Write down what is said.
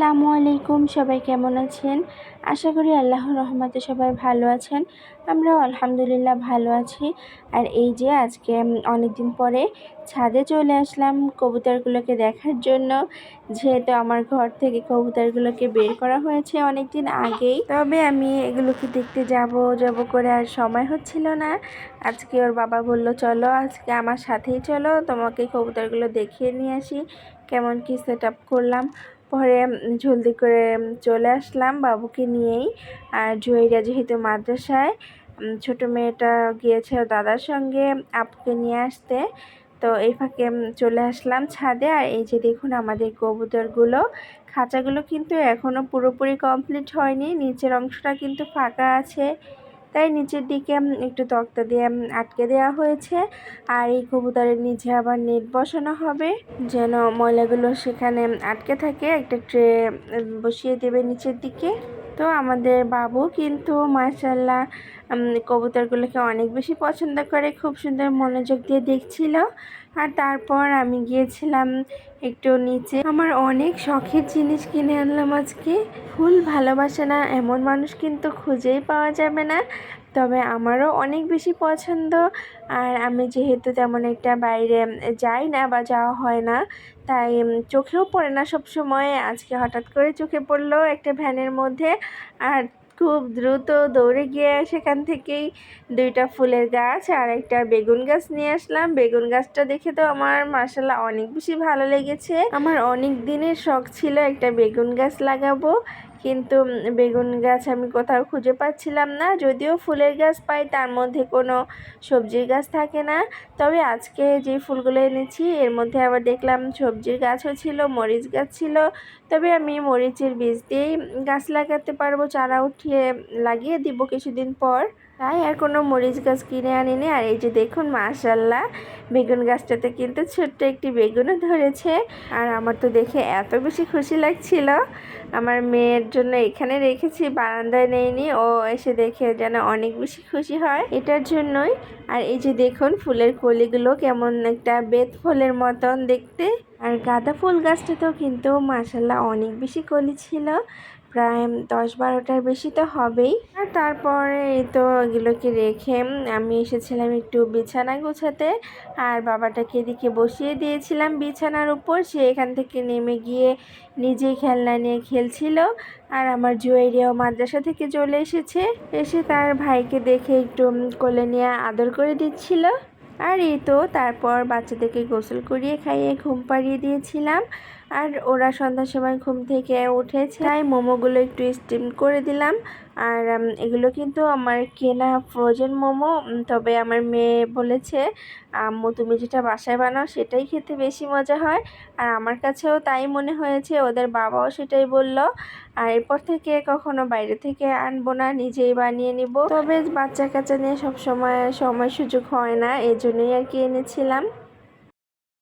আসসালামু আলাইকুম, সবাই কেমন আছেন? আশা করি আল্লাহর রহমতে সবাই ভালো আছেন। আমরাও আলহামদুলিল্লাহ ভালো আছি। আর এই যে আজকে অনেকদিন পরে ছাদে চলে আসলাম কবুতরগুলোকে দেখার জন্য। যেহেতু আমার ঘর থেকে কবুতরগুলোকে বের করা হয়েছে অনেকদিন আগেই, তবে আমি এগুলোকে দেখতে যাব করে আর সময় হচ্ছিল না। আজকে ওর বাবা বলল, চলো আজকে আমার সাথেই চলো, তোমাকে কবুতরগুলো দেখিয়ে নিয়ে আসি কেমন কি সেট আপ করলাম। পরে জলদি করে চলে আসলাম বাবুকে নিয়েই। আর জুয়েরিয়া যেহেতু মাদ্রাসায়, ছোট মেয়েটা গিয়েছে ওর দাদার সঙ্গে আপুকে নিয়ে আসতে, তো এই ফাঁকে চলে আসলাম ছাদে। আর এই যে দেখুন আমাদের কবুতরগুলো, খাঁচাগুলো কিন্তু এখনও পুরোপুরি কমপ্লিট হয়নি, নিচের অংশটা কিন্তু ফাঁকা আছে, তাই নিচের দিকে একটু তক্তা দিয়ে আটকে দেওয়া হয়েছে। আর এই কবুতরের নিচে আবার নেট বসানো হবে যেন ময়লাগুলো সেখানে আটকে থাকে। একটা ট্রে বসিয়ে দেবে নিচের দিকে। তো আমাদের বাবু কিন্তু মাশাআল্লাহ কবুতরগুলোকে অনেক বেশি পছন্দ করে, খুব সুন্দর মনোযোগ দিয়ে দেখছিল। আর তারপর আমি গিয়েছিলাম একটু নিচে। আমার অনেক শখের জিনিস কিনে আনলাম আজকে। ফুল ভালোবাসে না এমন মানুষ কিন্তু খুঁজেই পাওয়া যাবে না, তবে আমারও অনেক বেশি পছন্দ। আর আমি যেহেতু তেমন একটা বাইরে যাই না বা যাওয়া হয় না, তাই চোখেও পড়ে না সব সময়। আজকে হঠাৎ করে চোখে পড়লো একটা ভ্যানের মধ্যে, আর খুব দ্রুত দৌড়ে গিয়ে সেখান থেকেই দুইটা ফুলের গাছ আর একটা বেগুন গাছ নিয়ে আসলাম। বেগুন গাছটা দেখে তো আমার মাশাআল্লাহ অনেক বেশি ভালো লেগেছে। আমার অনেক দিনের শখ ছিল একটা বেগুন গাছ লাগাবো, কিন্তু বেগুন গাছ আমি কোথাও খুঁজে পাচ্ছিলাম না। যদিও ফুলের গাছ পাই, তার মধ্যে কোনো সবজির গাছ থাকে না। তবে আজকে যে ফুলগুলো এনেছি এর মধ্যে আবার দেখলাম সবজির গাছও ছিল, মরিচ গাছ ছিল। তবে আমি মরিচের বীজ দিয়েই গাছ লাগাতে পারবো, চারা উঠিয়ে লাগিয়ে দিব কিছুদিন পর, তাই আর কোনো মরিচ গাছ কিনে আনিনি। আর এই যে দেখুন মাশাআল্লাহ বেগুন গাছটাতে কিন্তু ছোট্ট একটি বেগুনও ধরেছে। আর আমার তো দেখে এত বেশি খুশি লাগছিল। আমার মেয়ের জন্য এখানে রেখেছি, বারান্দায় নেইনি, ও এসে দেখে যেন অনেক বেশি খুশি হয় এটার জন্যই। আর এই যে দেখুন ফুলের কলিগুলো কেমন একটা বেত ফুলের মতন দেখতে। আর গাঁদা ফুল গাছটাতেও কিন্তু মাশাআল্লাহ অনেক বেশি কলি ছিল, প্রায় 10-12টার বেশি তো হবেই। আর তারপরে এই তো এগুলোকে রেখে আমি এসেছিলাম একটু বিছানা গোছাতে। আর বাবাটাকে এদিকে বসিয়ে দিয়েছিলাম বিছানার উপর, সে এখান থেকে নেমে গিয়ে নিজেই খেলনা নিয়ে খেলছিল। আর আমার জুয়েরিয়াও মাদ্রাসা থেকে চলে এসেছে, এসে তার ভাইকে দেখে একটু কোলে নিয়ে আদর করে দিচ্ছিল। আর এই তো তারপর বাচ্চাদেরকে গোসল করিয়ে খাইয়ে ঘুম পাড়িয়ে দিয়েছিলাম। আর ওরা সন্ধ্যার সময় ঘুম থেকে উঠেছে, তাই মোমোগুলো একটু স্টিম করে দিলাম। আর এগুলো কিন্তু আমার কেনা ফ্রোজেন মোমো, তবে আমার মেয়ে বলেছে, আম্মু তুমি যেটা বাসায় বানাও সেটাই খেতে বেশি মজা হয়। আর আমার কাছেও তাই মনে হয়েছে, ওদের বাবাও সেটাই বলল। আর এরপর থেকে কখনো বাইরে থেকে আনবো না, নিজেই বানিয়ে নিব। তবে বাচ্চা কাচ্চা নিয়ে সব সময় সুযোগ হয় না, এই জন্যই আর কি এনেছিলাম।